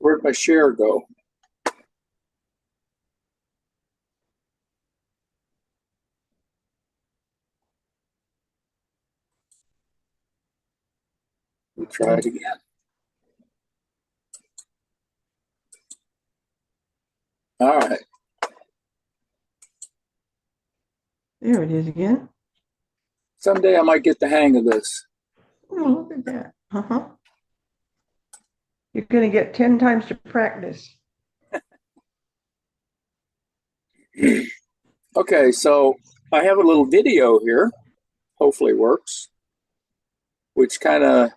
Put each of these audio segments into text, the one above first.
Where'd my share go? We'll try it again. All right. There it is again. Someday I might get the hang of this. Oh, look at that. You're going to get 10 times to practice. Okay, so I have a little video here, hopefully works, which kind of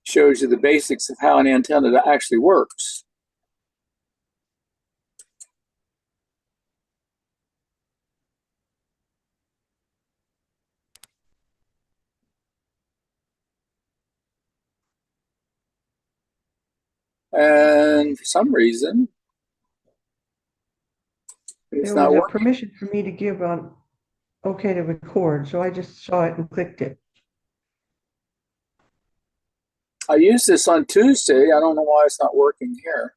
shows you the basics of how an antenna actually works. And for some reason, it's There not was a working. permission for me to give on OK to record, so I just saw it and clicked it. I used this on Tuesday. I don't know why it's not working here.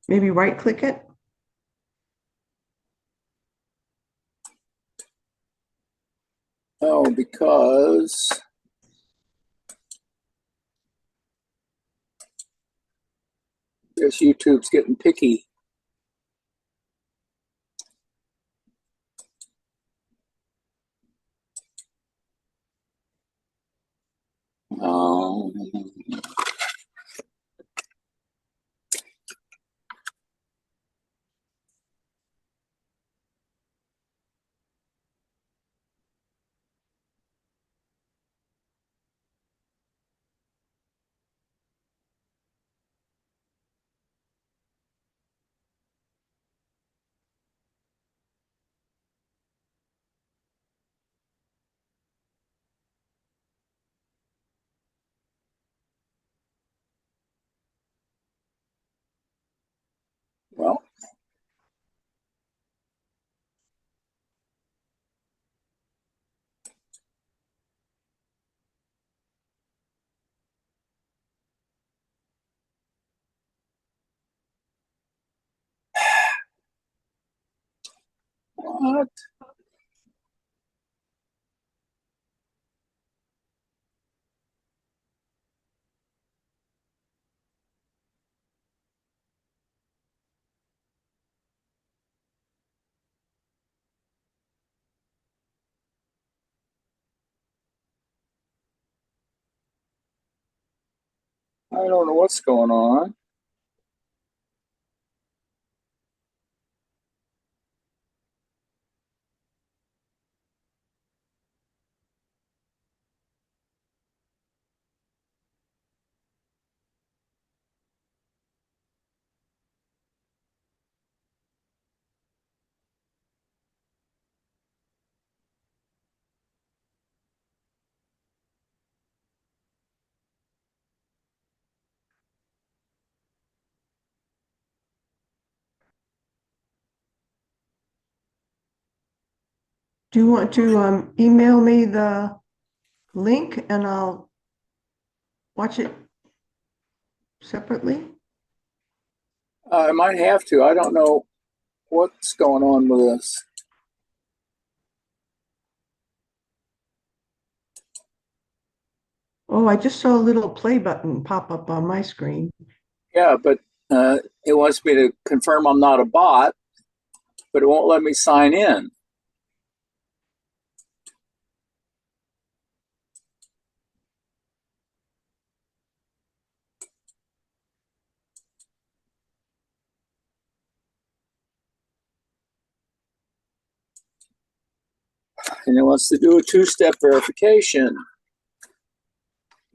Maybe right click it. Oh, because I guess YouTube's getting picky. Um, well, what? I don't know what's going on. Do you want to email me the link and I'll watch it separately? I might have to. I don't know what's going on with this. Oh, I just saw a little play button pop up on my screen. Yeah, but it wants me to confirm I'm not a bot, but it won't let me sign in. And it wants to do a two-step verification,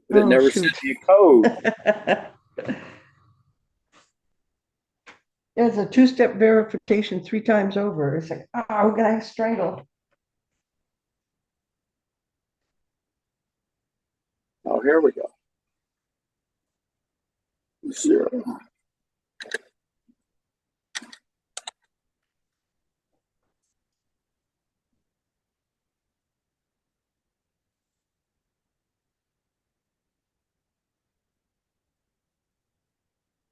but it Oh, never sent shoot. me a code. There's a two-step verification 3 times over. It's like, oh, we're gonna strangle. Oh, here we go. 0.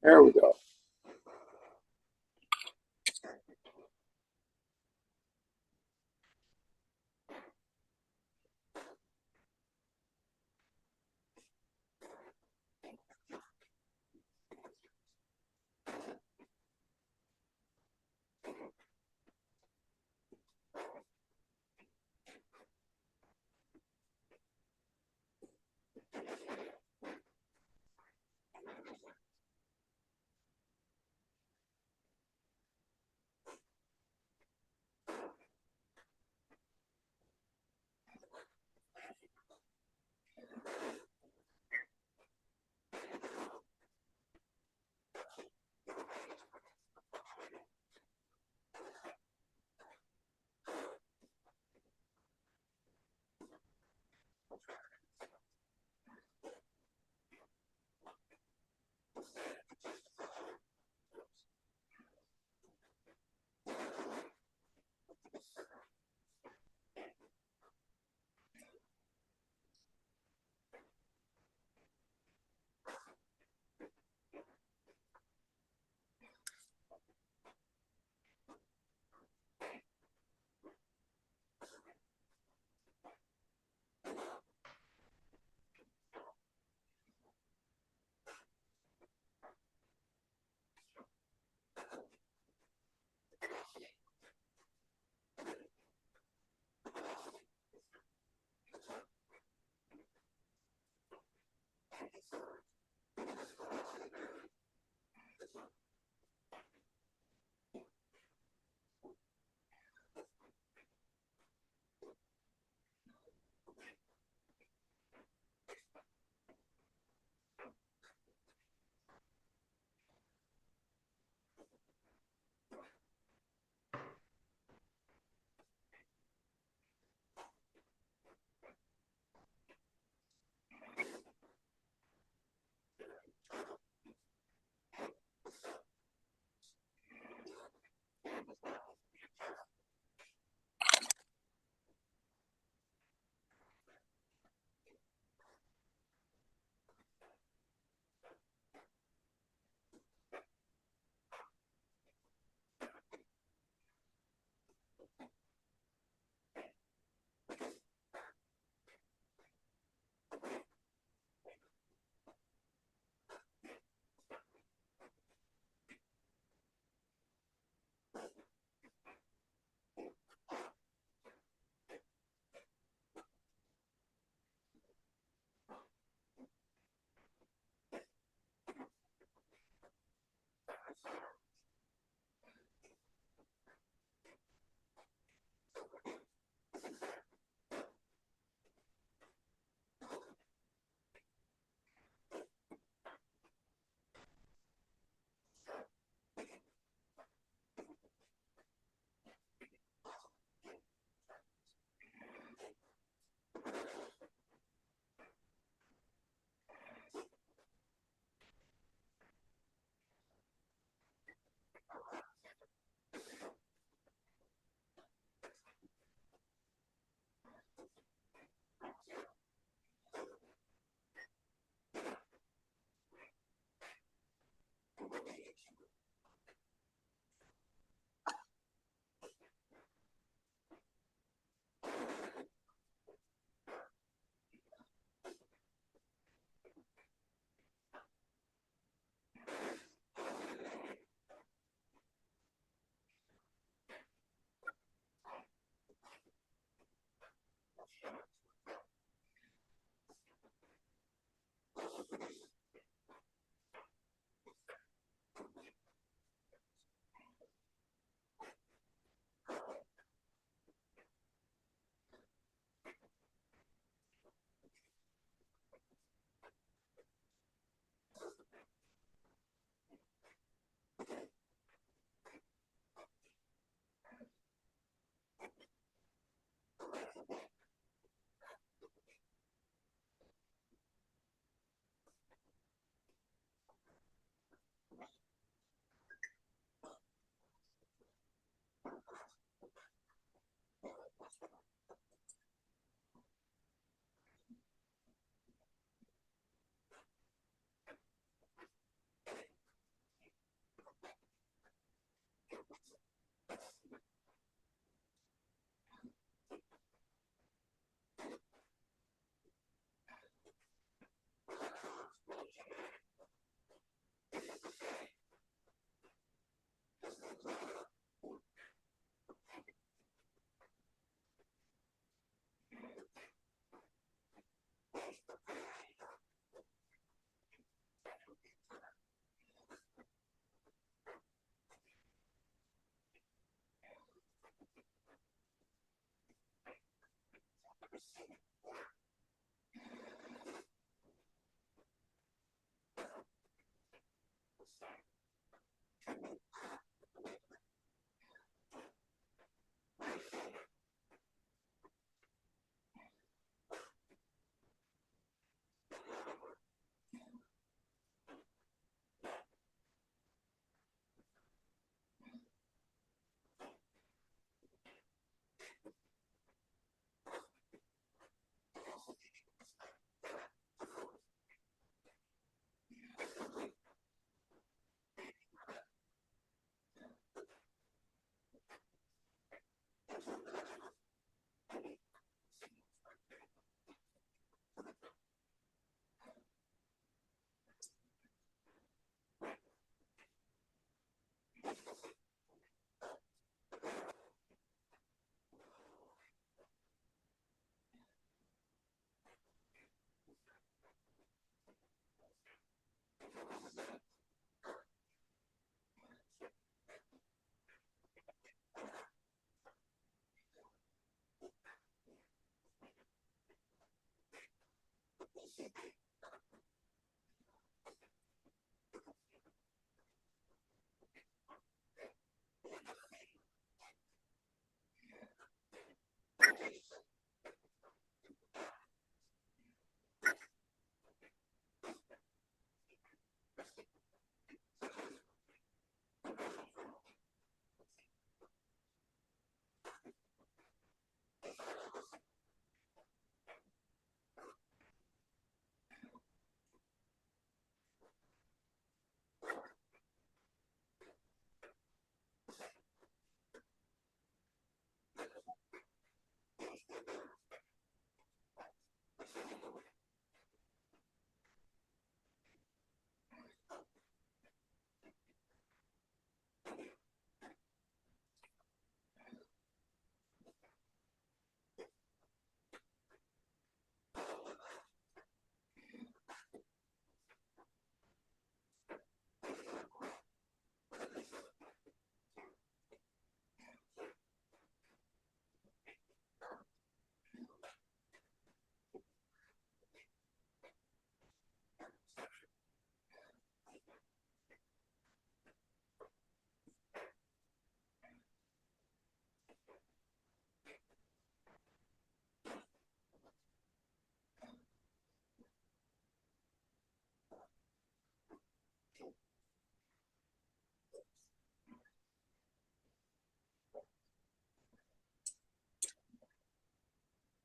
There we go.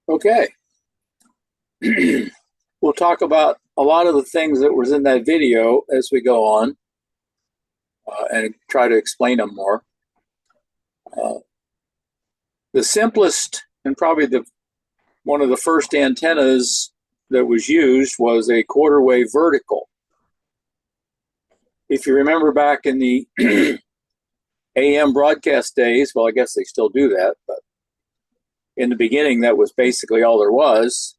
Okay. We'll talk about a lot of the things that was in that video as we go on and try to explain them more. The simplest and probably one of the first antennas that was used was a quarter wave vertical. If you remember back in the AM broadcast days, well, I guess they still do that, but in the beginning, that was basically all there was.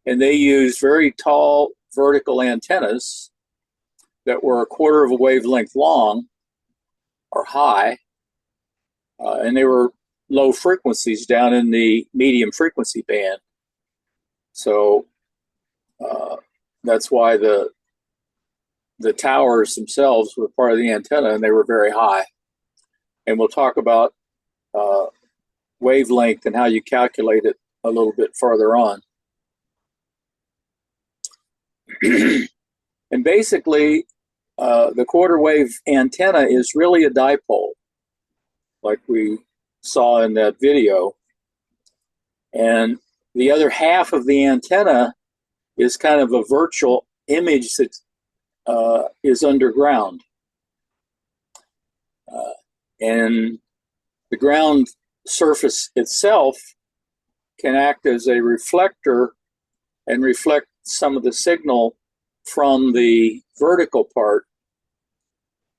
And they used very tall vertical antennas that were a quarter of a wavelength long or high, and they were low frequencies down in the medium frequency band. So that's why the towers themselves were part of the antenna, and they were very high. And we'll talk about wavelength and how you calculate it a little bit farther on. And basically, the quarter wave antenna is really a dipole, like we saw in that video. And the other half of the antenna is kind of a virtual image that is underground. And the ground surface itself can act as a reflector and reflect some of the signal from the vertical part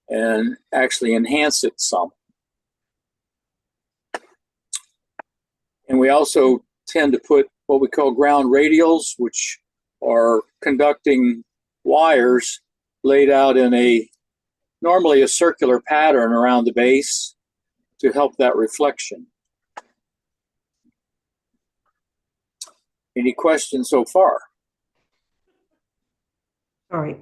and actually enhance it some. And we also tend to put what we call ground radials, which are conducting wires laid out in normally a circular pattern around the base to help that reflection. Any questions so far? All right.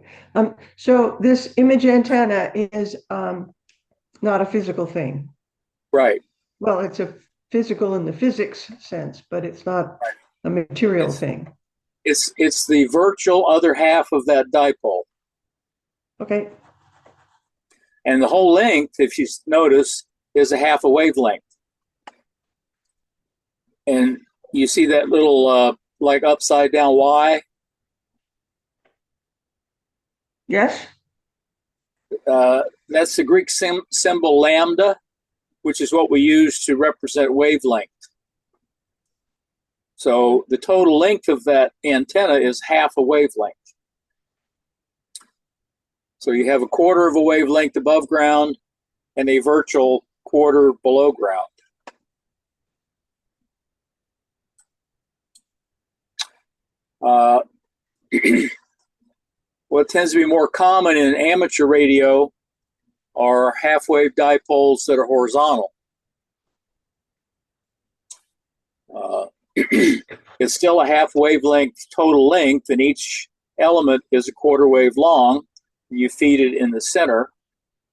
So this image antenna is not a physical thing. Right. Well, it's a physical in the physics sense, but it's not a material It's thing. it's the virtual other half of that dipole. Okay. And the whole length, if you notice, is a half a wavelength. And you see that little like upside down Y? Yes. That's the Greek symbol lambda, which is what we use to represent wavelength. So the total length of that antenna is half a wavelength. So you have a quarter of a wavelength above ground and a virtual quarter below ground. What tends to be more common in amateur radio are half-wave dipoles that are horizontal. It's still a half wavelength total length, and each element is a quarter wave long. You feed it in the center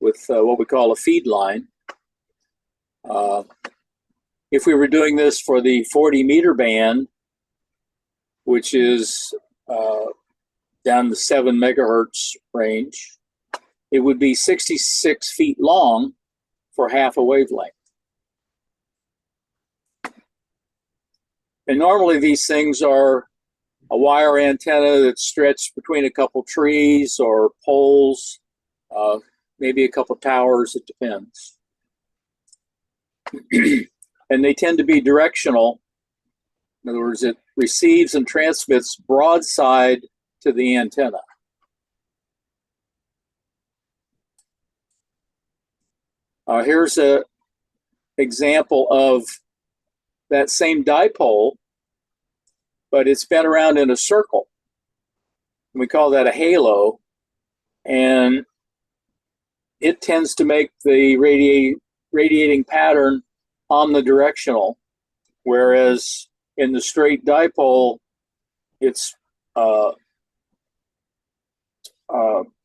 with what we call a feed line. If we were doing this for the 40-meter band, which is down the 7 megahertz range, it would be 66 feet long for half a wavelength. And normally these things are a wire antenna that's stretched between a couple trees or poles, maybe a couple towers, it depends. And they tend to be directional. In other words, it receives and transmits broadside to the antenna. Here's an example of that same dipole, but it's been around in a circle. We call that a halo, and it tends to make the radiating pattern omnidirectional, whereas in the straight dipole, it's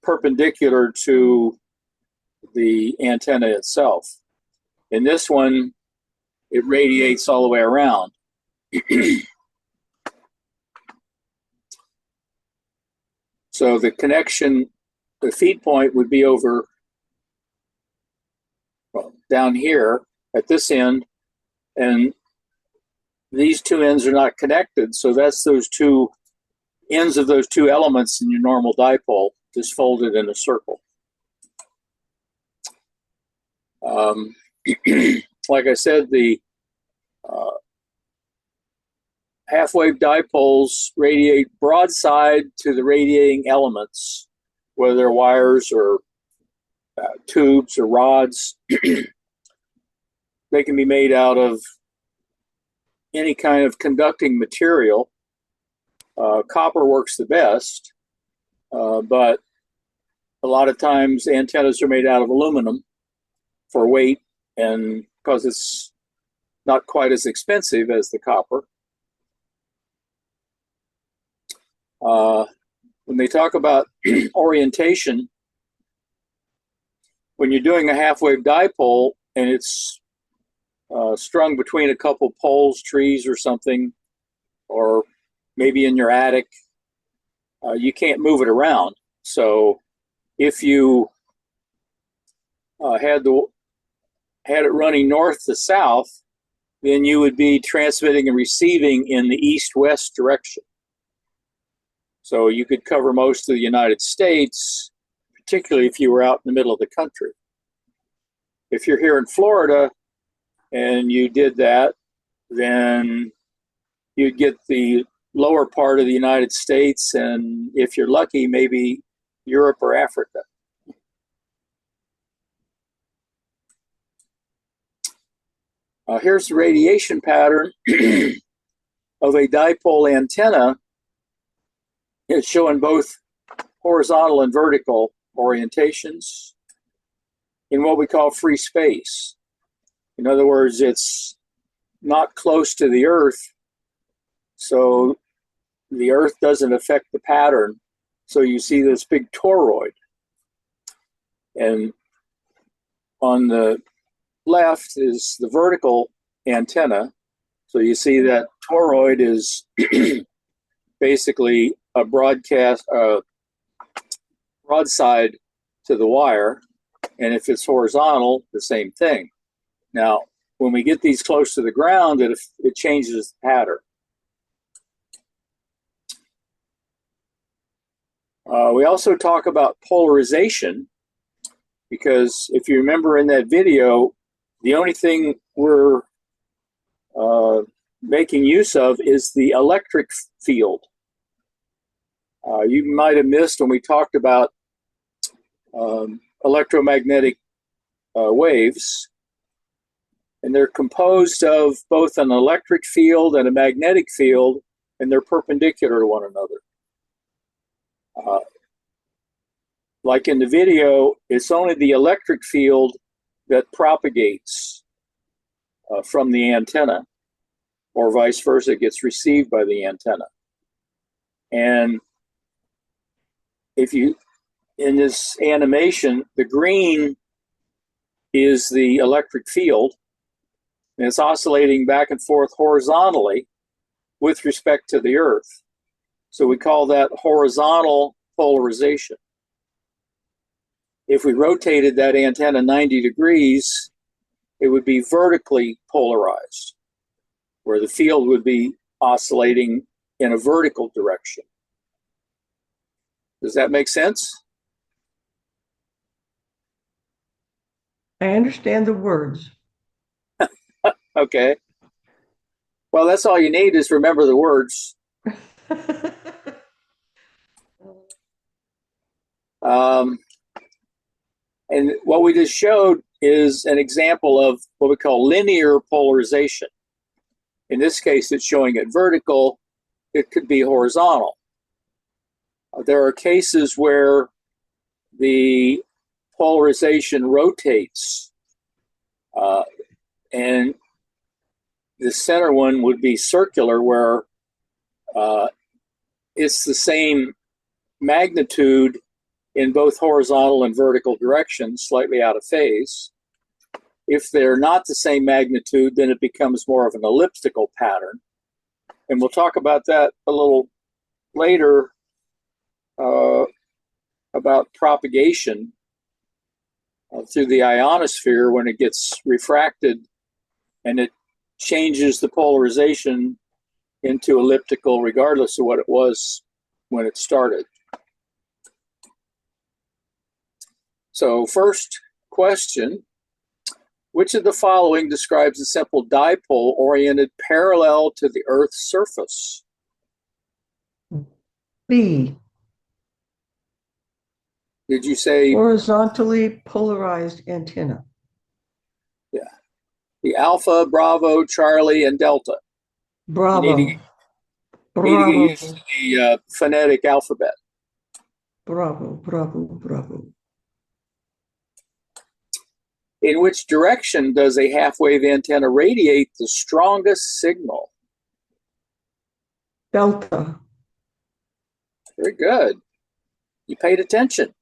perpendicular to the antenna itself. In this one, it radiates all the way around. So the connection, the feed point would be over, well, down here at this end, and these two ends are not connected. So that's those two ends of those two elements in your normal dipole, just folded in a circle. Like I said, the half-wave dipoles radiate broadside to the radiating elements, whether they're wires or tubes or rods. They can be made out of any kind of conducting material. Copper works the best, but a lot of times antennas are made out of aluminum for weight and because it's not quite as expensive as the copper. When they talk about orientation, when you're doing a half-wave dipole and it's strung between a couple poles, trees or something, or maybe in your attic, you can't move it around. So if you had it running north to south, then you would be transmitting and receiving in the east-west direction. So you could cover most of the United States, particularly if you were out in the middle of the country. If you're here in Florida and you did that, then you'd get the lower part of the United States, and if you're lucky, maybe Europe or Africa. Here's the radiation pattern of a dipole antenna. It's showing both horizontal and vertical orientations in what we call free space. In other words, it's not close to the Earth, so the Earth doesn't affect the pattern. So you see this big toroid. And on the left is the vertical antenna. So you see that toroid is basically a broadside to the wire. And if it's horizontal, the same thing. Now, when we get these close to the ground, it changes the pattern. We also talk about polarization, because if you remember in that video, the only thing we're making use of is the electric field. You might have missed when we talked about electromagnetic waves, and they're composed of both an electric field and a magnetic field, and they're perpendicular to one another. Like in the video, it's only the electric field that propagates from the antenna, or vice versa, gets received by the antenna. And if you, in this animation, the green is the electric field, and it's oscillating back and forth horizontally with respect to the Earth. So we call that horizontal polarization. If we rotated that antenna 90 degrees, it would be vertically polarized, where the field would be oscillating in a vertical direction. Does that make sense? I understand the words. Okay. Well, that's all you need is remember the words. And what we just showed is an example of what we call linear polarization. In this case, it's showing it vertical. It could be horizontal. There are cases where the polarization rotates, and the center one would be circular, where it's the same magnitude in both horizontal and vertical directions, slightly out of phase. If they're not the same magnitude, then it becomes more of an elliptical pattern. And we'll talk about that a little later, about propagation through the ionosphere when it gets refracted and it changes the polarization into elliptical regardless of what it was when it started. So first question, which of the following describes a simple dipole oriented parallel to the Earth's surface? B, Did you say? horizontally polarized antenna. Yeah. The Alpha, Bravo, Charlie, and Delta. Bravo. Need to Bravo. get used to the phonetic alphabet. Bravo, bravo, bravo. In which direction does a half-wave antenna radiate the strongest signal? Delta. Very good. You paid attention.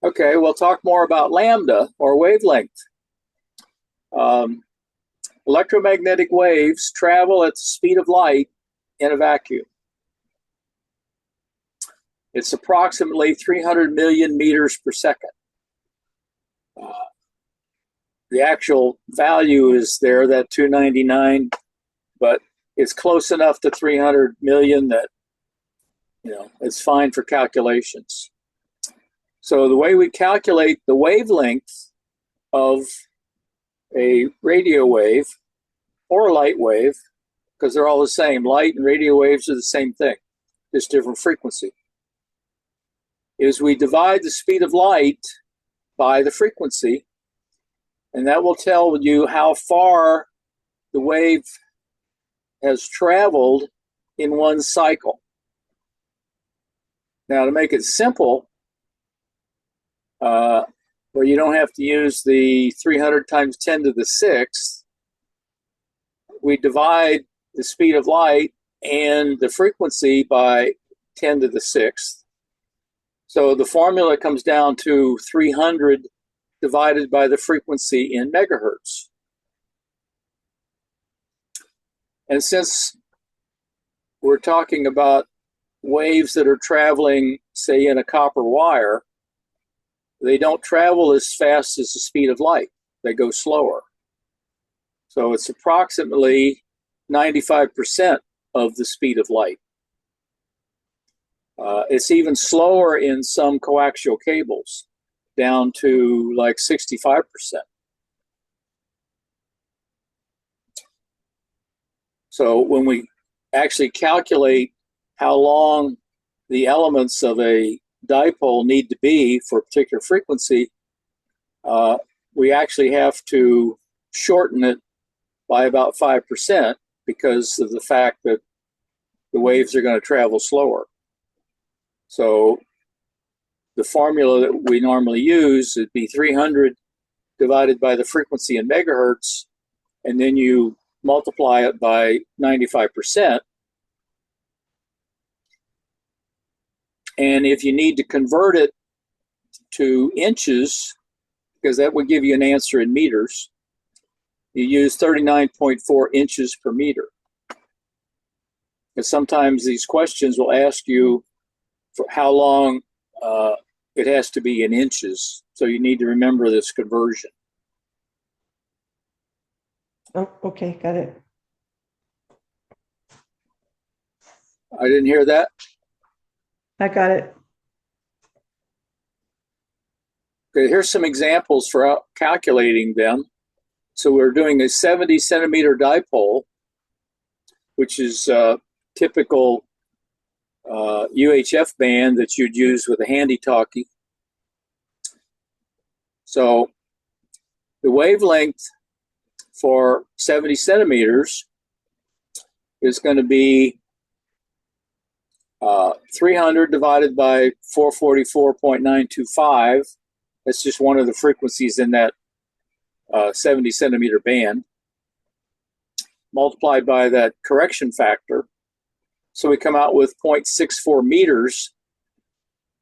Okay, we'll talk more about lambda, or wavelength. Electromagnetic waves travel at the speed of light in a vacuum. It's approximately 300 million meters per second. The actual value is there, that 299, but it's close enough to 300 million that, you know, it's fine for calculations. So the way we calculate the wavelength of a radio wave or light wave, because they're all the same, light and radio waves are the same thing, just different frequency, is we divide the speed of light by the frequency, and that will tell you how far the wave has traveled in one cycle. Now, to make it simple, where you don't have to use the 300 times 10 to the 6th, we divide the speed of light and the frequency by 10 to the sixth. So the formula comes down to 300 divided by the frequency in megahertz. And since we're talking about waves that are traveling, say, in a copper wire, they don't travel as fast as the speed of light. They go slower. So it's approximately 95% of the speed of light. It's even slower in some coaxial cables, down to like 65%. So when we actually calculate how long the elements of a dipole need to be for a particular frequency, we actually have to shorten it by about 5% because of the fact that the waves are going to travel slower. So the formula that we normally use would be 300 divided by the frequency in megahertz, and then you multiply it by 95%. And if you need to convert it to inches, because that would give you an answer in meters, you use 39.4 inches per meter. Because sometimes these questions will ask you for how long it has to be in inches. So you need to remember this conversion. Oh, okay, got it. I didn't hear that. I got it. Okay, here's some examples for calculating them. So we're doing a 70 centimeter dipole, which is a typical UHF band that you'd use with a handy talkie. So the wavelength for 70 centimeters is going to be 300 divided by 444.925. That's just one of the frequencies in that 70 centimeter band, multiplied by that correction factor. So we come out with 0.64 meters,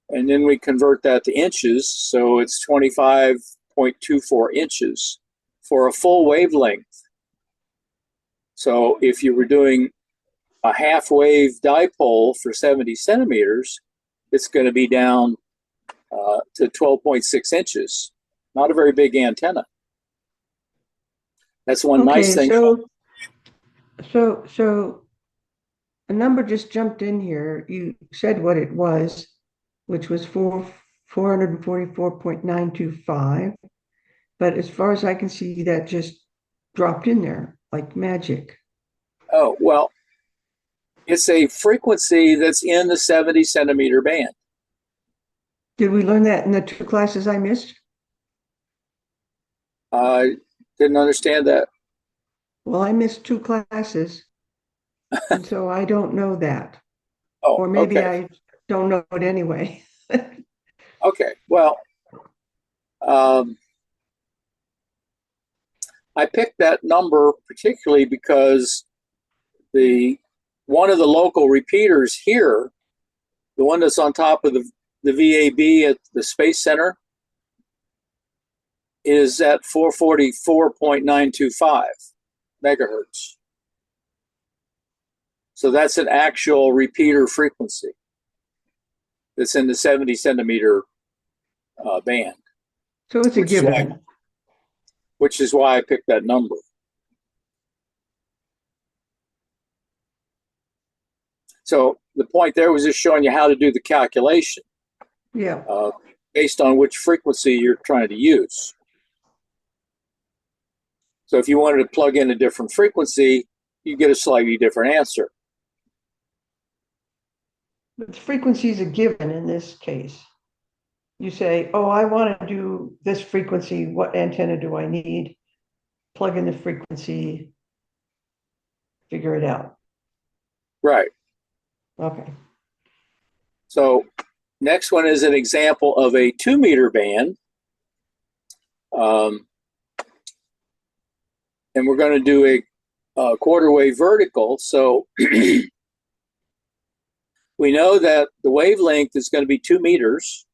and then we convert that to inches. So it's 25.24 inches for a full wavelength. So if you were doing a half wave dipole for 70 centimeters, it's going to be down to 12.6 inches. Not a very big antenna. That's one nice thing. So a number just jumped in here. You said what it was, which was 444.925. But as far as I can see, that just dropped in there like magic. Oh, well, it's a frequency that's in the 70 centimeter band. Did we learn that in the 2 classes I missed? I didn't understand that. Well, I missed 2 classes, and so I don't know that. Oh, or maybe okay. I don't know it anyway. Okay, well, I picked that number particularly because one of the local repeaters here, the one that's on top of the VAB at the Space Center, is at 444.925 megahertz. So that's an actual repeater frequency that's in the 70 centimeter band. So it's a given. Which is why I picked that number. So the point there was just showing you how to do the calculation. Yeah. Based on which frequency you're trying to use. So if you wanted to plug in a different frequency, you get a slightly different answer. But the frequency is a given in this case. You say, oh, I want to do this frequency. What antenna do I need? Plug in the frequency, figure it out. Right. Okay. So next one is an example of a 2 meter band. And we're going to do quarter wave vertical. So we know that the wavelength is going to be 2 meters.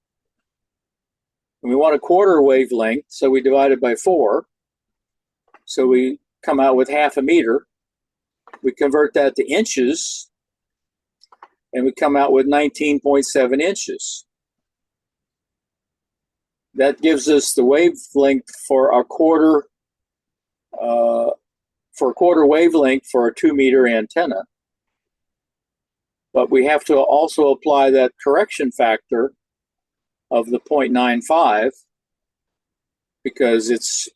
And we want a quarter wavelength, so we divide it by 4. So we come out with half a meter. We convert that to inches, and we come out with 19.7 inches. That gives us the wavelength for a quarter wavelength for a 2-meter antenna. But we have to also apply that correction factor of the 0.95 because it's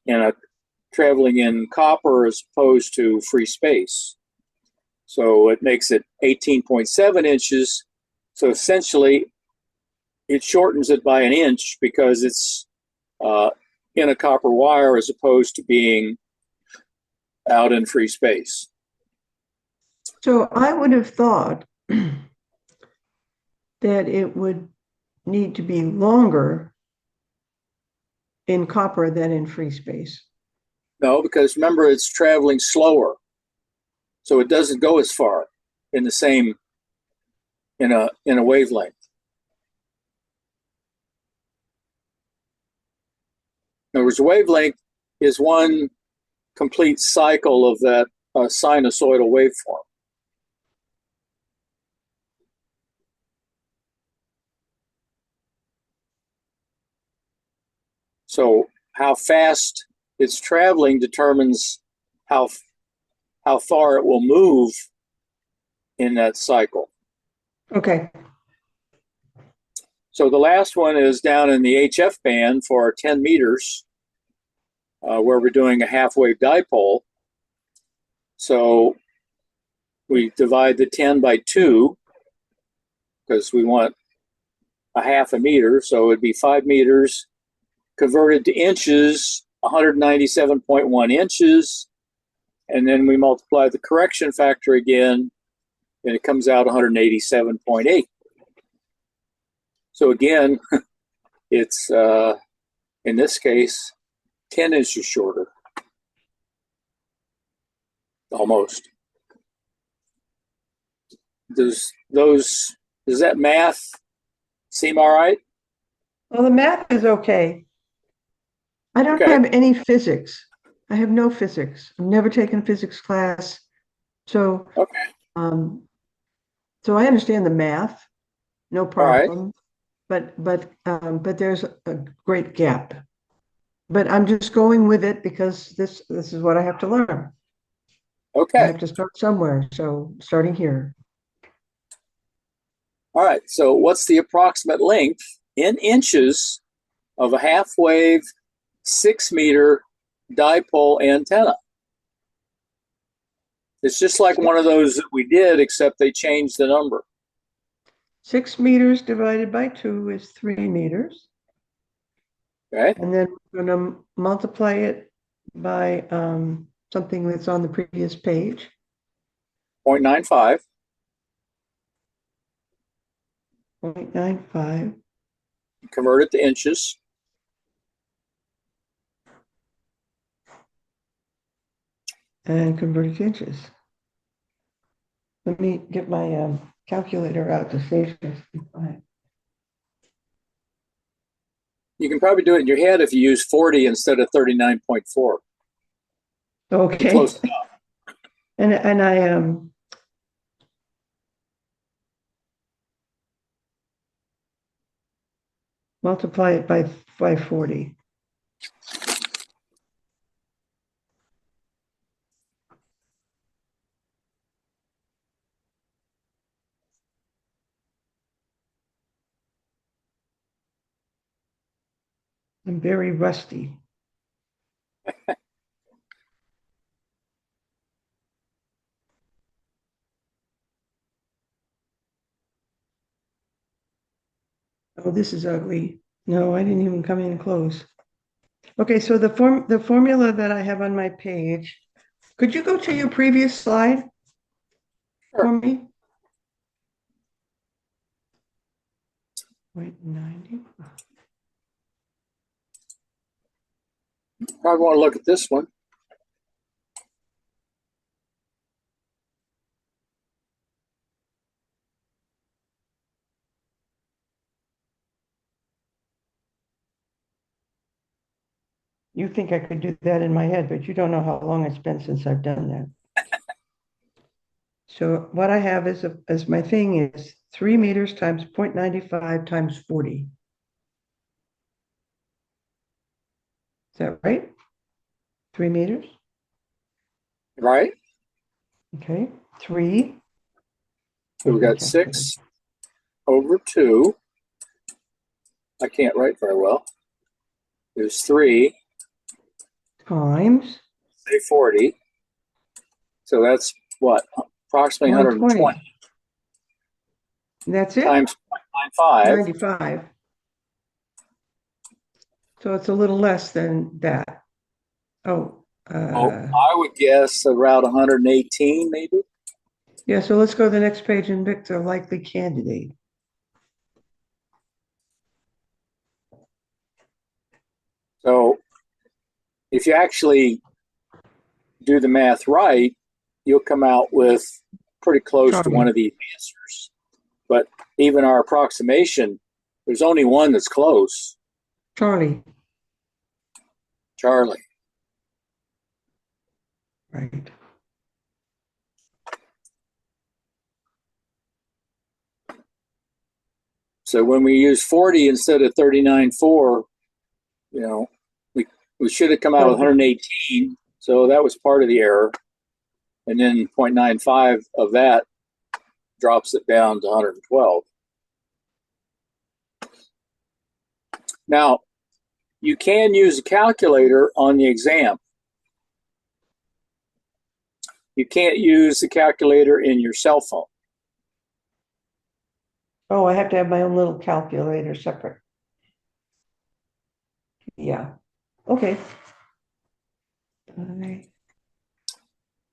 traveling in copper as opposed to free space. So it makes it 18.7 inches. So essentially, it shortens it by an inch because it's in a copper wire as opposed to being out in free space. So I would have thought that it would need to be longer in copper than in free space. No, because remember, it's traveling slower. So it doesn't go as far in the same, in a wavelength. In other words, wavelength is one complete cycle of that sinusoidal waveform. So how fast it's traveling determines how far it will move in that cycle. Okay. So the last one is down in the HF band for 10 meters, where we're doing a half-wave dipole. So we divide the 10 by 2 because we want a half a meter. So it'd be 5 meters converted to inches, 197.1 inches. And then we multiply the correction factor again, and it comes out 187.8. So again, it's, in this case, 10 inches shorter. Almost. Does that math seem all right? Well, the math is okay. I don't Okay. have any physics. I have no physics. I've never taken a physics class. So, Okay. So I understand the math, no All right. problem. But there's a great gap. But I'm just going with it because this is what I have to learn. I Okay. have to start somewhere. So starting here. All right. So what's the approximate length in inches of a half-wave 6-meter dipole antenna? It's just like one of those that we did, except they changed the number. 6 meters divided by 2 is 3 meters. Okay. And then we're going to multiply it by something that's on the previous page. 0.95. 0.95. Convert it to inches. And convert it to inches. Let me get my calculator out to save this. You can probably do it in your head if you use 40 instead of 39.4. Okay. Close enough. And I multiply it by 40. I'm very rusty. Oh, this is ugly. No, I didn't even come in close. Okay, so the formula that I have on my page, could you go to your previous slide for Sure. me? 0.90. Probably want to look at this one. You think I could do that in my head, but you don't know how long it's been since I've done that. So what I have as my thing is 3 meters times 0.95 times 40. Is that right? 3 meters? Right? Okay. 3. So we got 6 over 2. I can't write very well. There's 3. Times Say 40. So that's what? Approximately 120. That's it? Times 0.95. 95. So it's a little less than that. Oh, I would guess around 118, maybe. yeah, so let's go to the next page and pick the likely candidate. So if you actually do the math right, you'll come out with pretty close to one of these answers. But even our approximation, there's only one that's close. Charlie. Right. So when we use 40 instead of 39.4, we should have come out with 118. So that was part of the error. And then 0.95 of that drops it down to 112. Now, you can use a calculator on the exam. You can't use the calculator in your cell phone. Oh, I have to have my own little calculator separate. Yeah. Okay.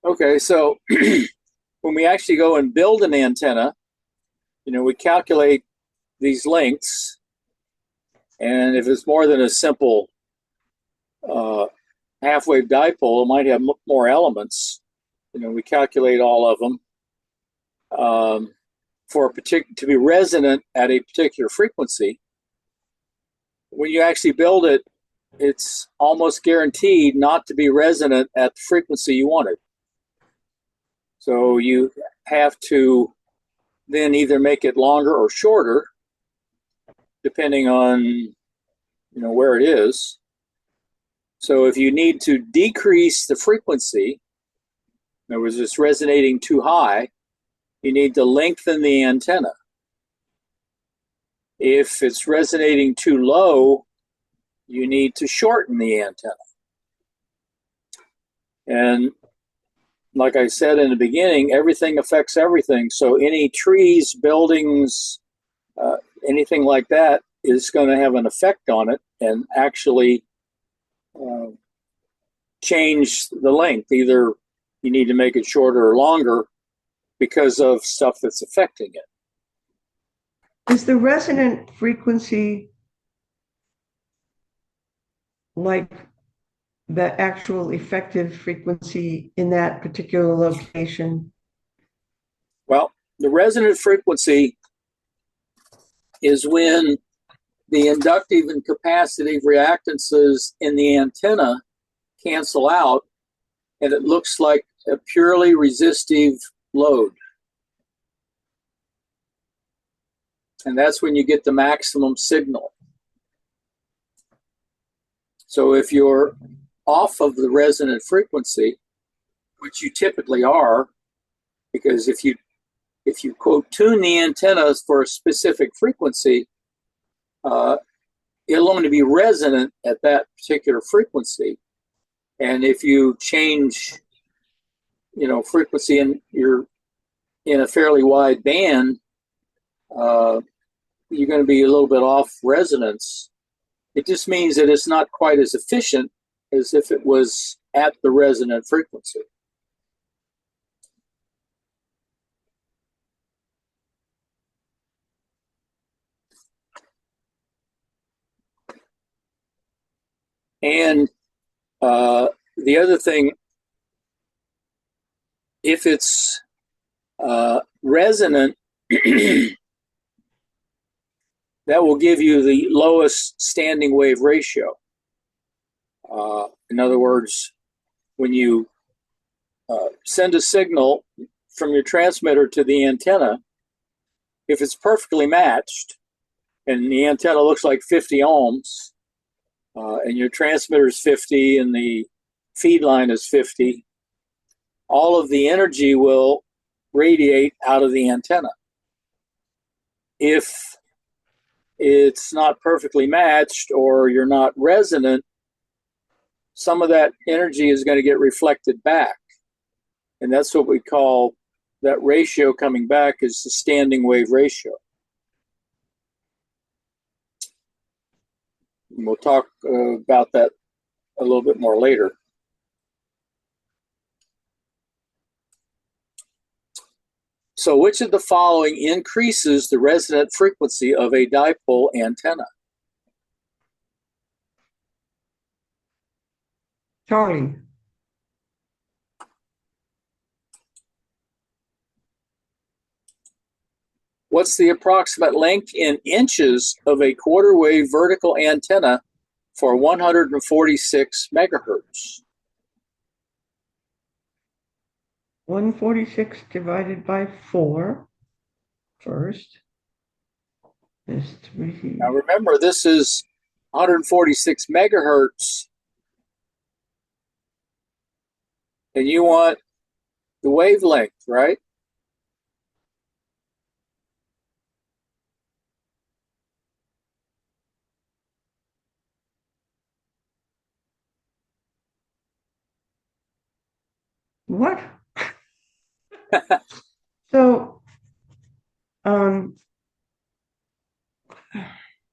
Okay, so when we actually go and build an antenna, we calculate these lengths. And if it's more than a simple half-wave dipole, it might have more elements. We calculate all of them to be resonant at a particular frequency. When you actually build it, it's almost guaranteed not to be resonant at the frequency you want it. So you have to then either make it longer or shorter, depending on where it is. So if you need to decrease the frequency, in other words, it's resonating too high, you need to lengthen the antenna. If it's resonating too low, you need to shorten the antenna. And like I said in the beginning, everything affects everything. So any trees, buildings, anything like that is going to have an effect on it and actually change the length. Either you need to make it shorter or longer because of stuff that's affecting it. Is the resonant frequency like the actual effective frequency in that particular location? Well, the resonant frequency is when the inductive and capacitive reactances in the antenna cancel out and it looks like a purely resistive load. And that's when you get the maximum signal. So if you're off of the resonant frequency, which you typically are, because if you quote tune the antennas for a specific frequency, it'll only be resonant at that particular frequency. And if you change, frequency and you're in a fairly wide band, you're going to be a little bit off resonance. It just means that it's not quite as efficient as if it was at the resonant frequency. And the other thing, if it's resonant, that will give you the lowest standing wave ratio. In other words, when you send a signal from your transmitter to the antenna, if it's perfectly matched and the antenna looks like 50 ohms, and your transmitter is 50 and the feed line is 50, all of the energy will radiate out of the antenna. If it's not perfectly matched or you're not resonant, some of that energy is going to get reflected back. And that's what we call that ratio coming back is the standing wave ratio. And we'll talk about that a little bit more later. So which of the following increases the resonant frequency of a dipole antenna? Charlie. What's the approximate length in inches of a quarter wave vertical antenna for 146 megahertz? 146 divided by 4 first is 3. Now remember, this is 146 megahertz, and you want the wavelength, right? What? So,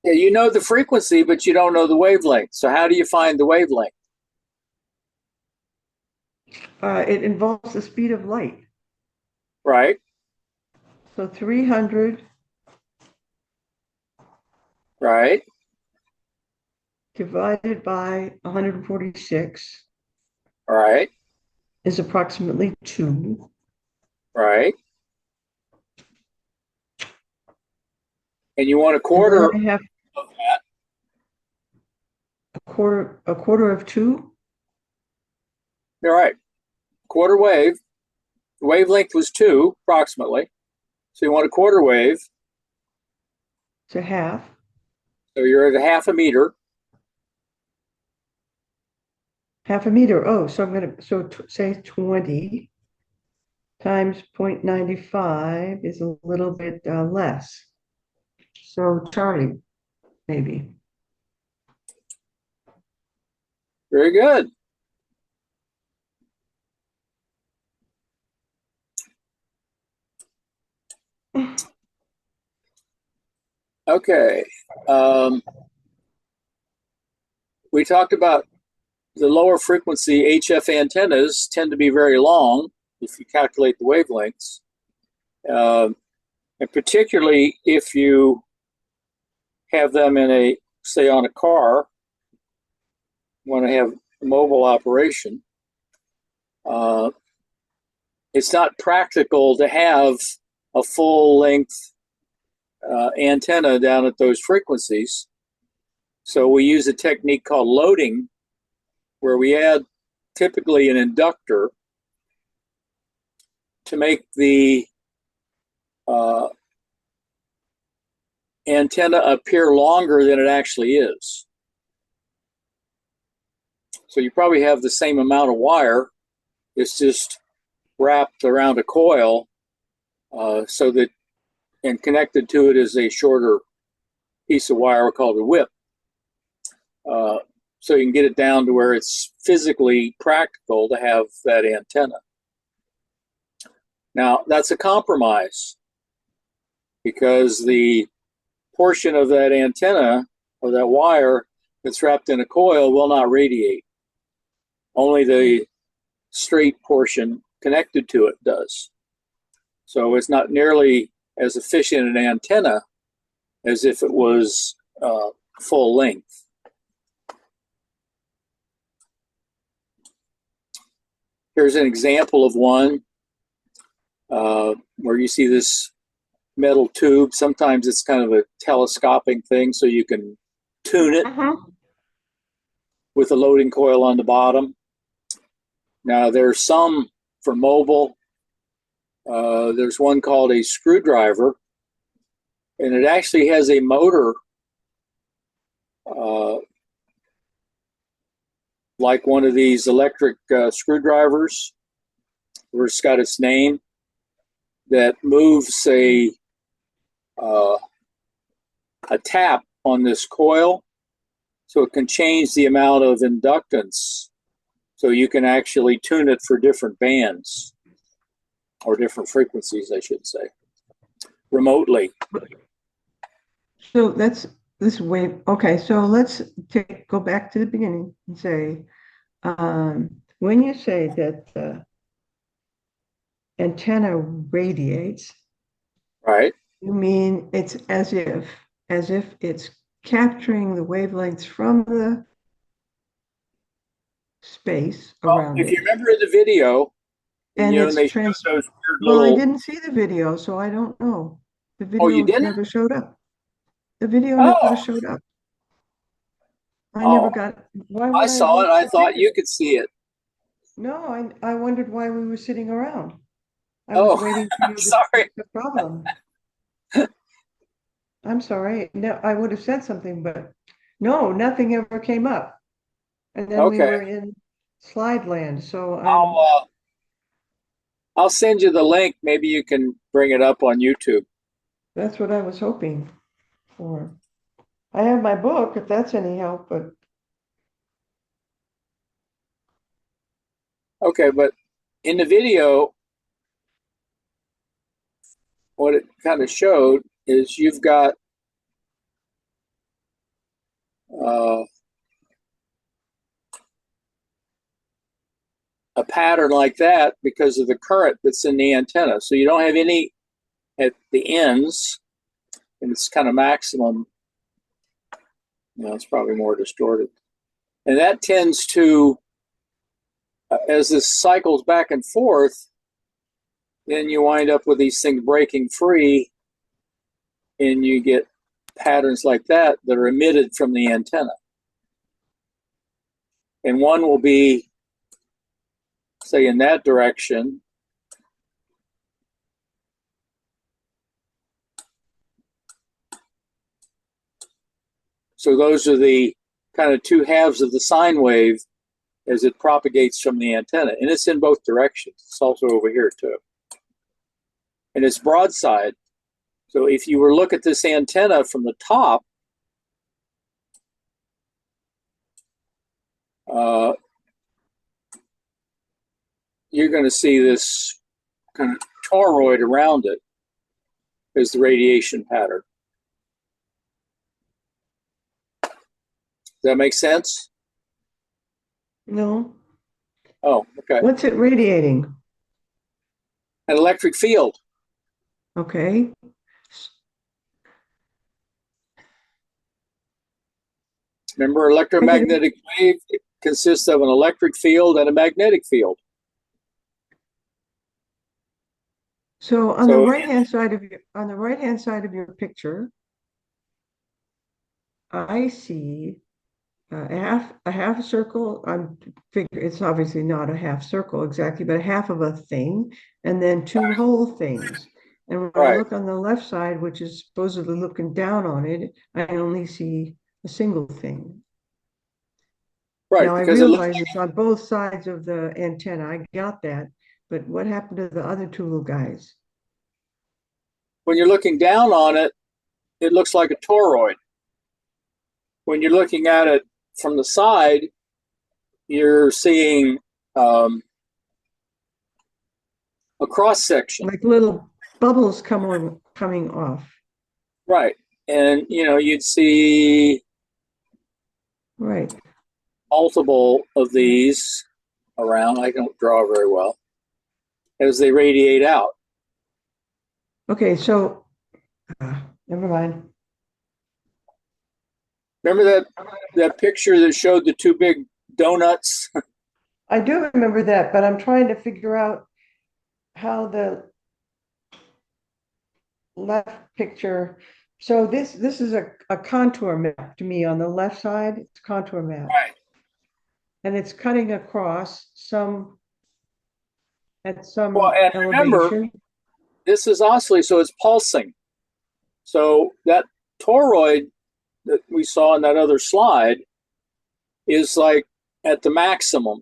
Yeah, you know the frequency, but you don't know the wavelength. So how do you find the wavelength? it involves the speed of light. Right, So 300 right, divided by 146 right, is approximately 2. right. And you want a And quarter then I have of that. a quarter of 2. All right, quarter wave. The wavelength was 2 approximately. So you want a quarter wave. to half. So you're at a half a meter. Half a meter. Oh, so I'm going to say 20 times 0.95 is a little bit less. So Charlie, maybe. Very good. Okay. We talked about the lower frequency HF antennas tend to be very long if you calculate the wavelengths. And particularly if you have them in a, say, on a car, want to have mobile operation, it's not practical to have a full length antenna down at those frequencies. So we use a technique called loading, where we add typically an inductor to make the antenna appear longer than it actually is. So you probably have the same amount of wire. It's just wrapped around a coil so that, and connected to it is a shorter piece of wire called a whip. So you can get it down to where it's physically practical to have that antenna. Now, that's a compromise because the portion of that antenna or that wire that's wrapped in a coil will not radiate. Only the straight portion connected to it does. So it's not nearly as efficient an antenna as if it was full length. Here's an example of one where you see this metal tube. Sometimes it's kind of a telescoping thing so you can tune it with a loading coil on the bottom. Now, there's some for mobile. There's one called a screwdriver, and it actually has a motor like one of these electric screwdrivers, where it's got its name, that moves a tap on this coil, so it can change the amount of inductance, so you can actually tune it for different bands, or different frequencies, I should say, remotely. So that's this wave. Okay, so let's go back to the beginning and say, when you say that the antenna radiates, Right. you mean it's as if it's capturing the wavelengths from the space Well, around if you it, remember in the video, and and you know, and it's they showed those weird well, I little. didn't see the video, so I don't know. The Oh, you video didn't? never showed up. The video never Oh, showed up. I never oh, got, why I would I saw want it. I to take thought it? you could see it. No, I wondered why we were sitting around. I was Oh, waiting for I'm you to sorry. fix the problem. I'm sorry. No, I would have said something, but no, nothing ever came up. And then we Okay, were in slide land. So I'll send you the link. Maybe you can bring it up on YouTube. that's what I was hoping for. I have my book, if that's any help, but Okay, but in the video, what it kind of showed is you've got uh, a pattern like that because of the current that's in the antenna. So you don't have any at the ends, and it's kind of maximum. It's probably more distorted. And that tends to, as this cycles back and forth, then you wind up with these things breaking free, and you get patterns like that that are emitted from the antenna. And one will be, say, in that direction. So those are the kind of two halves of the sine wave as it propagates from the antenna. And it's in both directions. It's also over here too. And it's broadside. So if you were to look at this antenna from the top, you're going to see this kind of toroid around it as the radiation pattern. Does that make sense? no. Oh, okay. What's it radiating? An electric field. Okay. Remember, electromagnetic wave consists of an electric field and a magnetic field. So on the So, right-hand side of your picture, I see a half circle. I'm figure it's obviously not a half circle exactly, but a half of a thing, and then two whole things. And when I right, look on the left side, which is supposedly looking down on it, I only see a single thing. right, Now I because it looks realize it's on both sides of the antenna. I got that, but what happened to the other two little guys? when you're looking down on it, it looks like a toroid. When you're looking at it from the side, you're seeing a cross section, Like little bubbles coming off. right? And you'd see Right. multiple of these around. I don't draw very well as they radiate out. Okay, so never mind. Remember that picture that showed the two big donuts? I do remember that, but I'm trying to figure out how the left picture. So this is a contour map to me on the left side. It's a contour map. Right. and it's cutting across at Well, some and remember, elevation. this is oscillating, so it's pulsing. So that toroid that we saw in that other slide is like at the maximum.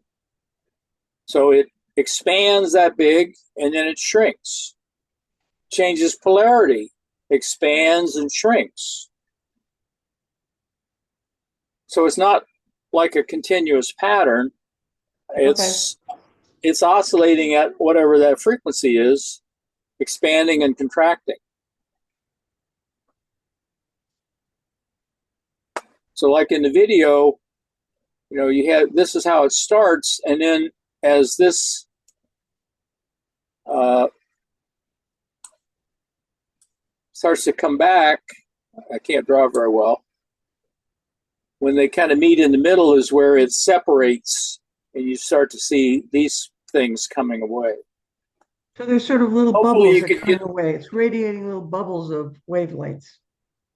So it expands that big and then it shrinks, changes polarity, expands and shrinks. So it's not like a continuous pattern. Okay. It's oscillating at whatever that frequency is, expanding and contracting. So like in the video, you have, this is how it starts, and then as this starts to come back, I can't draw very well. When they kind of meet in the middle is where it separates, and you start to see these things coming away. So there's sort of little Hopefully bubbles you that could come get, away. It's radiating little bubbles of wavelengths.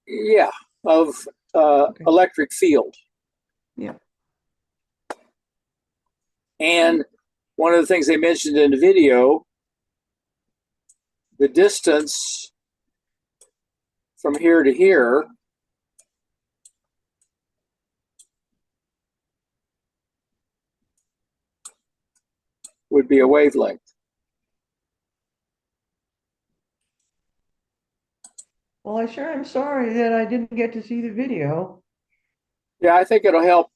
yeah, of Okay. electric field. Yeah. And one of the things they mentioned in the video, the distance from here to here would be a wavelength. Well, I sure am sorry that I didn't get to see the video. Yeah, I think it'll help.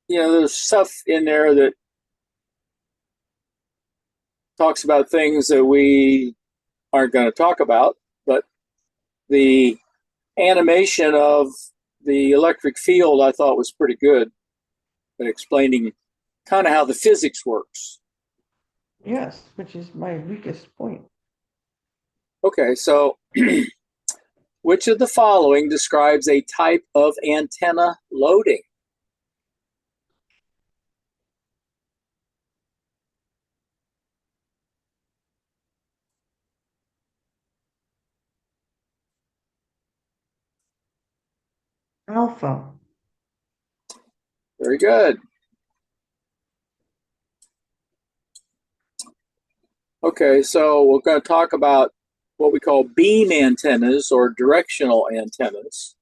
There's stuff in there that talks about things that we aren't going to talk about, but the animation of the electric field I thought was pretty good at explaining kind of how the physics works. Yes, which is my weakest point. Okay, so which of the following describes a type of antenna loading? Alpha. Very good. Okay, so we're going to talk about what we call beam antennas or directional antennas.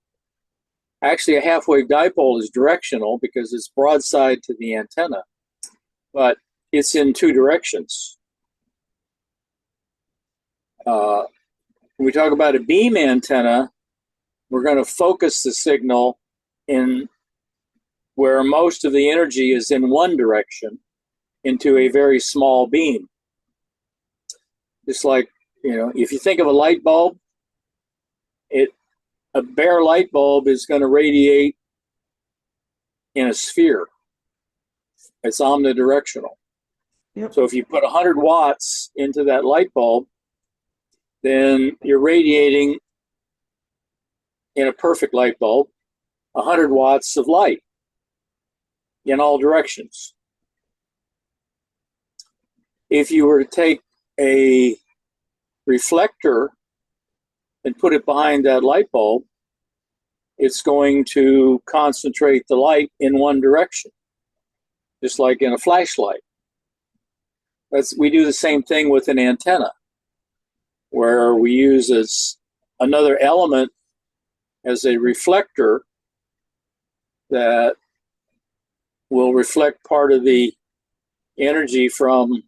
Actually, a half-wave dipole is directional because it's broadside to the antenna, but it's in two directions. When we talk about a beam antenna, we're going to focus the signal in where most of the energy is in one direction into a very small beam. Just like, if you think of a light bulb, a bare light bulb is going to radiate in a sphere. It's omnidirectional. Yep. So if you put 100 watts into that light bulb, then you're radiating in a perfect light bulb 100 watts of light in all directions. If you were to take a reflector and put it behind that light bulb, it's going to concentrate the light in one direction, just like in a flashlight. We do the same thing with an antenna, where we use another element as a reflector that will reflect part of the energy from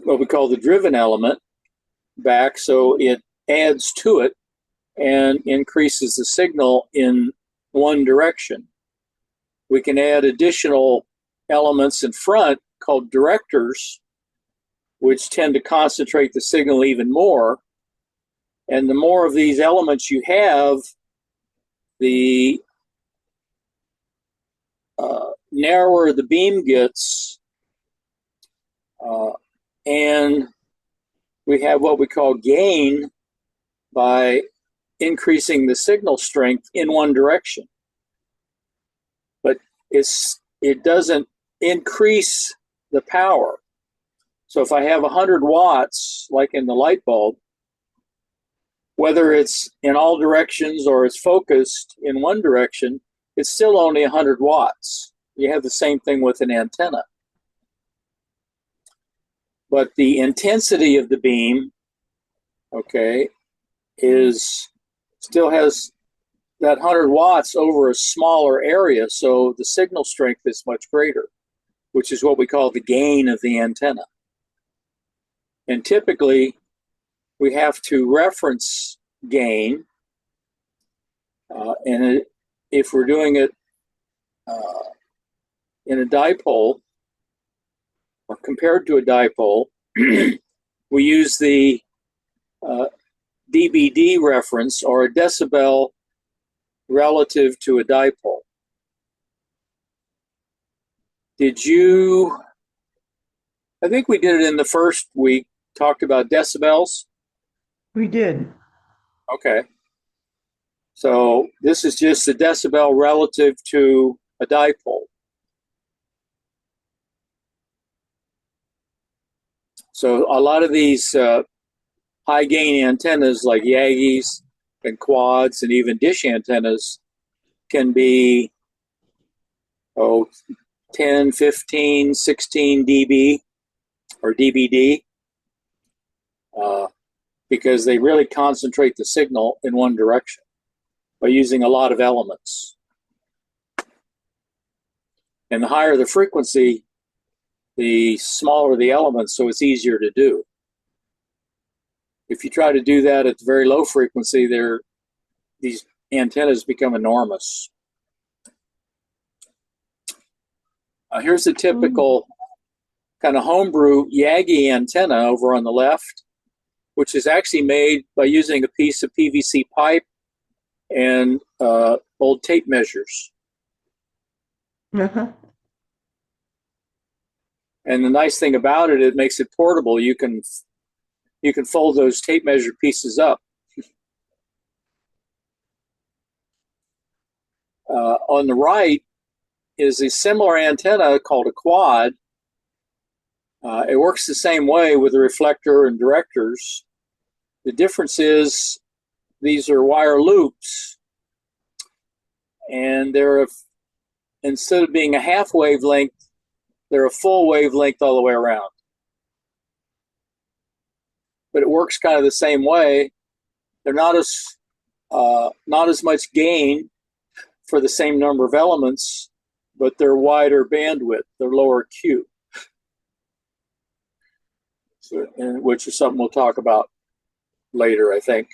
what we call the driven element back, so it adds to it and increases the signal in one direction. We can add additional elements in front called directors, which tend to concentrate the signal even more. And the more of these elements you have, the narrower the beam gets. And we have what we call gain by increasing the signal strength in one direction. But it doesn't increase the power. So if I have 100 watts, like in the light bulb, whether it's in all directions or it's focused in one direction, it's still only 100 watts. You have the same thing with an antenna. But the intensity of the beam, okay, is still has that 100 watts over a smaller area, so the signal strength is much greater, which is what we call the gain of the antenna. And typically, we have to reference gain, and if we're doing it in a dipole, or compared to a dipole, we use the dBd reference, or a decibel relative to a dipole. I think we did it in the first week, talked about decibels. We did. Okay. So this is just the decibel relative to a dipole. So a lot of these high gain antennas like Yagis and quads and even dish antennas can be 10, 15, 16 dB or dBd because they really concentrate the signal in one direction by using a lot of elements. And the higher the frequency, the smaller the elements, so it's easier to do. If you try to do that at very low frequency, these antennas become enormous. Here's a typical kind of homebrew Yagi antenna over on the left, which is actually made by using a piece of PVC pipe and old tape measures. Uh-huh. And the nice thing about it, it makes it portable. You can fold those tape measure pieces up. On the right is a similar antenna called a quad. It works the same way with a reflector and directors. The difference is these are wire loops, and instead of being a half wavelength, they're a full wavelength all the way around. But it works kind of the same way. They're not as much gain for the same number of elements, but they're wider bandwidth. They're lower Q, which is something we'll talk about later, I think.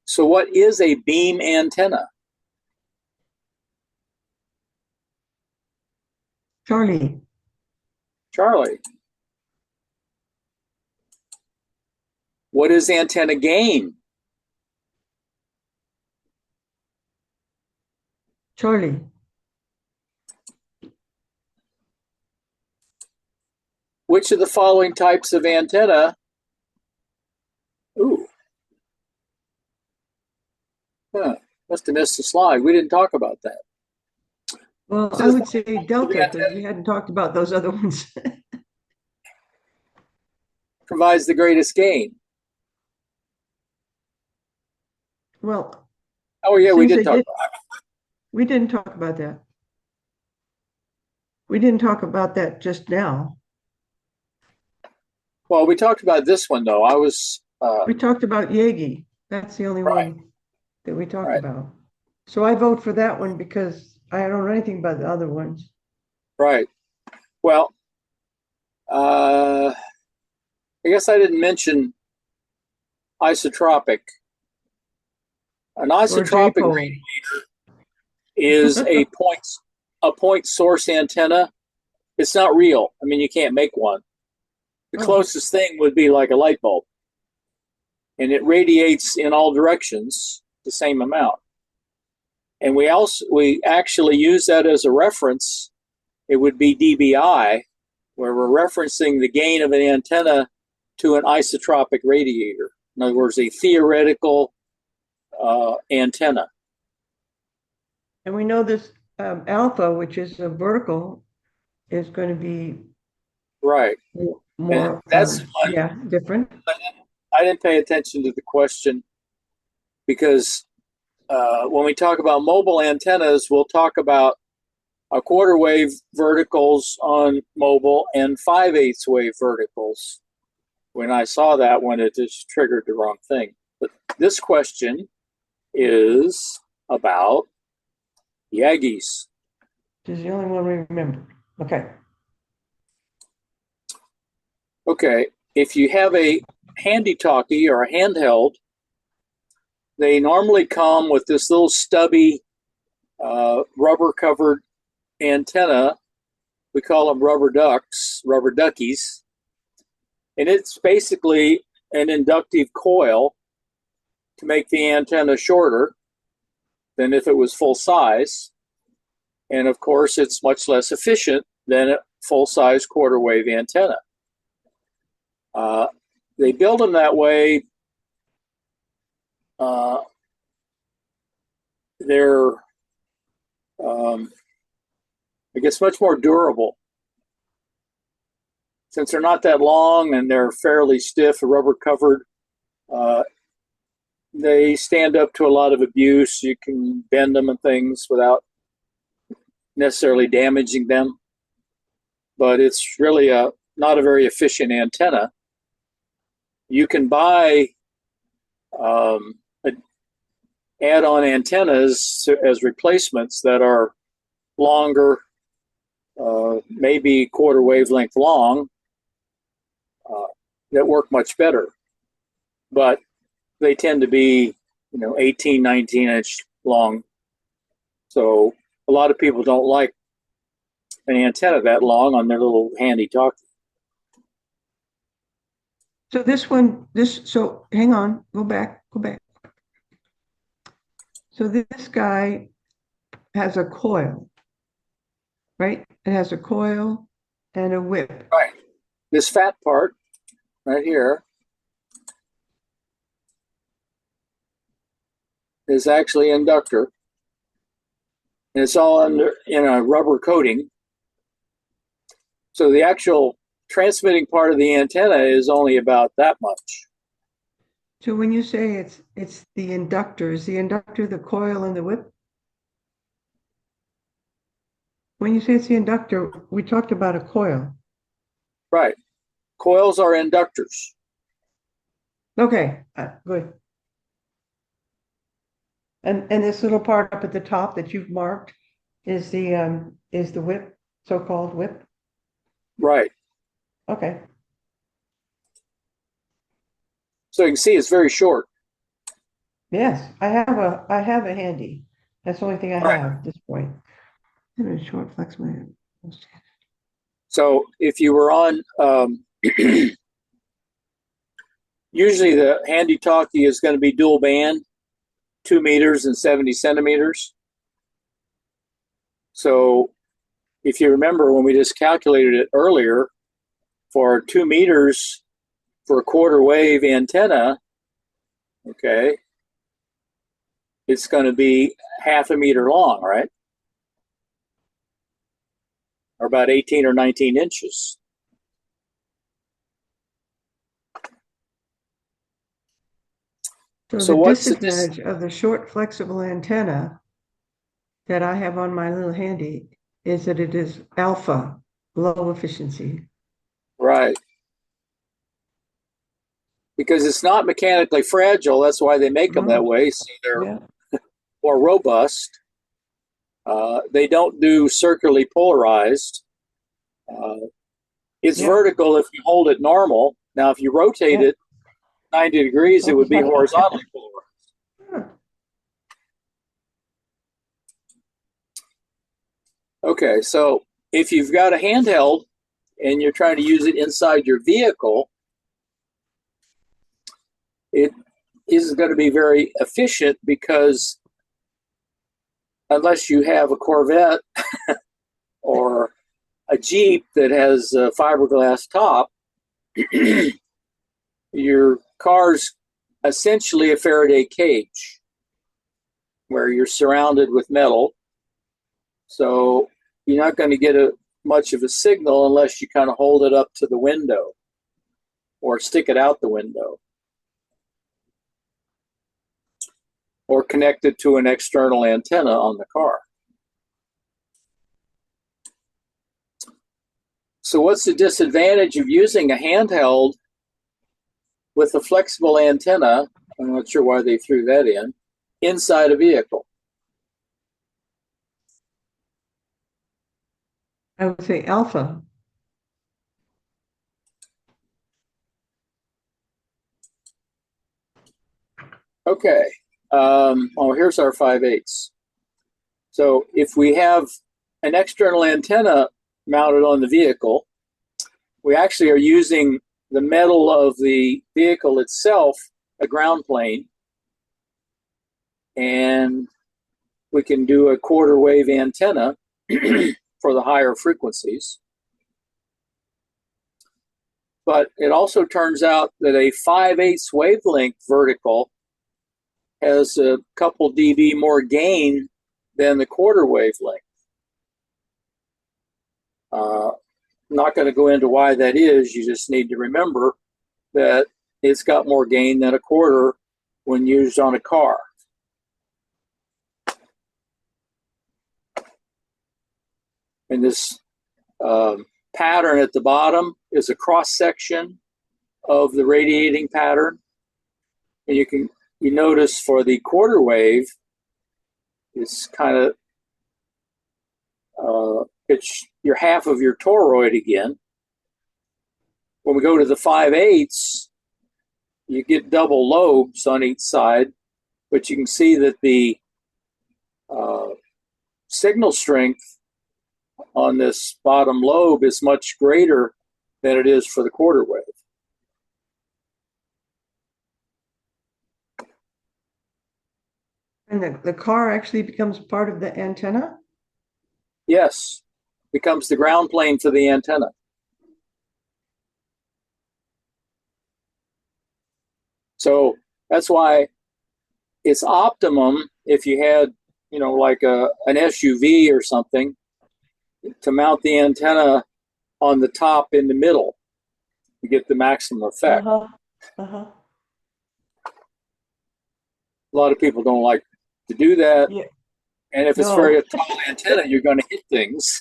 So what is a beam antenna? Charlie. What is antenna gain? Charlie. Which of the following types of antenna? Must have missed a slide. We didn't talk about that. Well, I would say delta because we hadn't talked about those other ones. Provides the greatest gain. Well, oh yeah, we did talk about that. We didn't talk about that. We didn't talk about that just now. Well, we talked about this one though. We talked about Yagi. That's the only one that we talked about. So I vote for that one because I don't know anything about the other ones. Right. Well, I guess I didn't mention isotropic. An isotropic radiator is a point source antenna. It's not real. I mean, you can't make one. The closest thing would be like a light bulb. And it radiates in all directions the same amount. And we actually use that as a reference. It would be dBi, where we're referencing the gain of an antenna to an isotropic radiator. In other words, a theoretical antenna. And we know this alpha, which is a vertical, is going to be right more that's different. I didn't pay attention to the question because when we talk about mobile antennas, we'll talk about a quarter wave verticals on mobile and 5/8 wave verticals. When I saw that one, it just triggered the wrong thing. But this question is about Yagis. This is the only one we remember. Okay. Okay, if you have a handy talkie or a handheld, they normally come with this little stubby rubber covered antenna. We call them rubber ducks, rubber duckies. And it's basically an inductive coil to make the antenna shorter than if it was full size. And of course, it's much less efficient than a full size quarter wave antenna. They build them that way. They're, I guess, much more durable. Since they're not that long and they're fairly stiff, rubber covered, they stand up to a lot of abuse. You can bend them and things without necessarily damaging them. But it's really not a very efficient antenna. You can buy add-on antennas as replacements that are longer, maybe quarter wavelength long, that work much better. But they tend to be, 18, 19-inch long. So a lot of people don't like an antenna that long on their little handy talkie. So hang on, go back. So this guy has a coil, right? It has a coil and a whip. Right. This fat part right here is actually inductor. And it's all in a rubber coating. So the actual transmitting part of the antenna is only about that much. So when you say it's the inductor, is the inductor the coil and the whip? When you say it's the inductor, we talked about a coil. Right. Coils are inductors. Okay, good. And this little part up at the top that you've marked is the whip, so-called whip? Right. Okay. So you can see it's very short. Yes, I have a handy. That's the only thing I have at this point. I'm a short flexible. So if you were on, usually the handy talkie is going to be dual band, 2 meters and 70 centimeters. So if you remember when we just calculated it earlier, for 2 meters for a quarter wave antenna, okay, it's going to be half a meter long, right? Or about 18 or 19 inches. So the disadvantage of the short flexible antenna that I have on my little handy is that it is alpha, low efficiency. Right. Because it's not mechanically fragile. That's why they make them that way. So they're more robust. They don't do circularly polarized. It's vertical if you hold it normal. Now, if you rotate it 90 degrees, it would be horizontally polarized. Okay, so if you've got a handheld and you're trying to use it inside your vehicle, it isn't going to be very efficient because unless you have a Corvette or a Jeep that has a fiberglass top, your car's essentially a Faraday cage where you're surrounded with metal. So you're not going to get much of a signal unless you kind of hold it up to the window or stick it out the window. or connected to an external antenna on the car. So what's the disadvantage of using a handheld with a flexible antenna? I'm not sure why they threw that in, inside a vehicle. I would say alpha. Okay. Here's our 5/8. So if we have an external antenna mounted on the vehicle, we actually are using the metal of the vehicle itself, a ground plane, and we can do a quarter wave antenna for the higher frequencies. But it also turns out that a 5/8 wavelength vertical has a couple dB more gain than the quarter wavelength. I'm not going to go into why that is. You just need to remember that it's got more gain than a quarter when used on a car. And this pattern at the bottom is a cross section of the radiating pattern. And you notice for the quarter wave, it's kind of it's your half of your toroid again. When we go to the 5/8, you get double lobes on each side, but you can see that the signal strength on this bottom lobe is much greater than it is for the quarter wave. And the car actually becomes part of the antenna? Yes, becomes the ground plane for the antenna. So that's why it's optimum if you had, like an SUV or something, to mount the antenna on the top in the middle to get the maximum effect. Uh-huh. Uh-huh. A lot of people don't like to do that. Yeah. And if it's No. very tall antenna, you're going to hit things.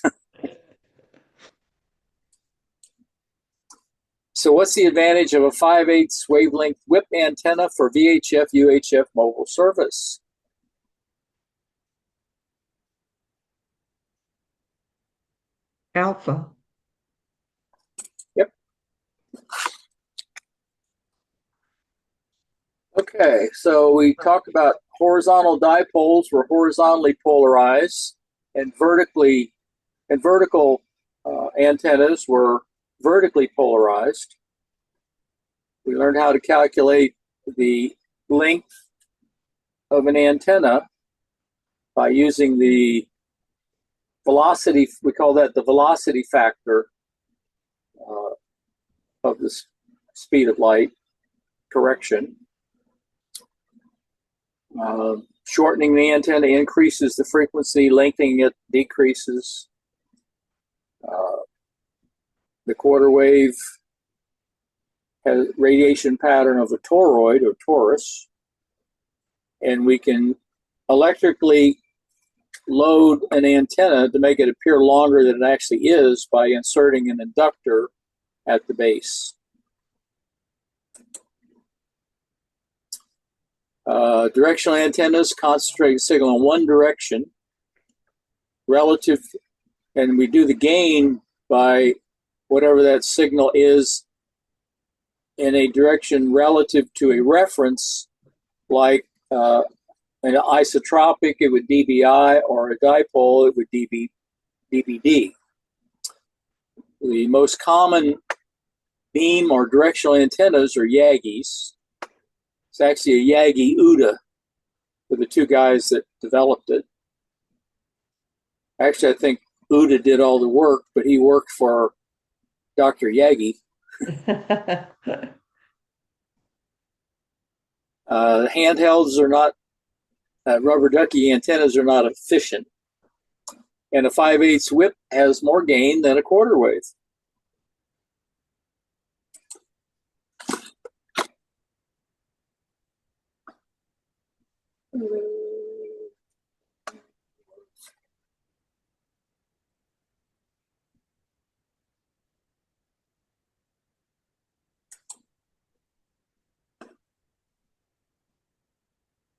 So what's the advantage of a 5/8 wavelength whip antenna for VHF, UHF mobile service? Alpha. Yep. Okay, so we talked about horizontal dipoles were horizontally polarized, and vertical antennas were vertically polarized. We learned how to calculate the length of an antenna by using the velocity, we call that the velocity factor of the speed of light correction. Shortening the antenna increases the frequency, lengthening it decreases. The quarter wave has radiation pattern of a toroid or torus, and we can electrically load an antenna to make it appear longer than it actually is by inserting an inductor at the base. Directional antennas concentrate a signal in one direction relative, and we do the gain by whatever that signal is in a direction relative to a reference, like an isotropic, it would dBi, or a dipole, it would dBd. The most common beam or directional antennas are Yagis. It's actually a Yagi-Uda for the two guys that developed it. Actually, I think Uda did all the work, but he worked for Dr. Yagi. Handhelds are not, rubber ducky antennas are not efficient. And a 5/8 whip has more gain than a quarter wave.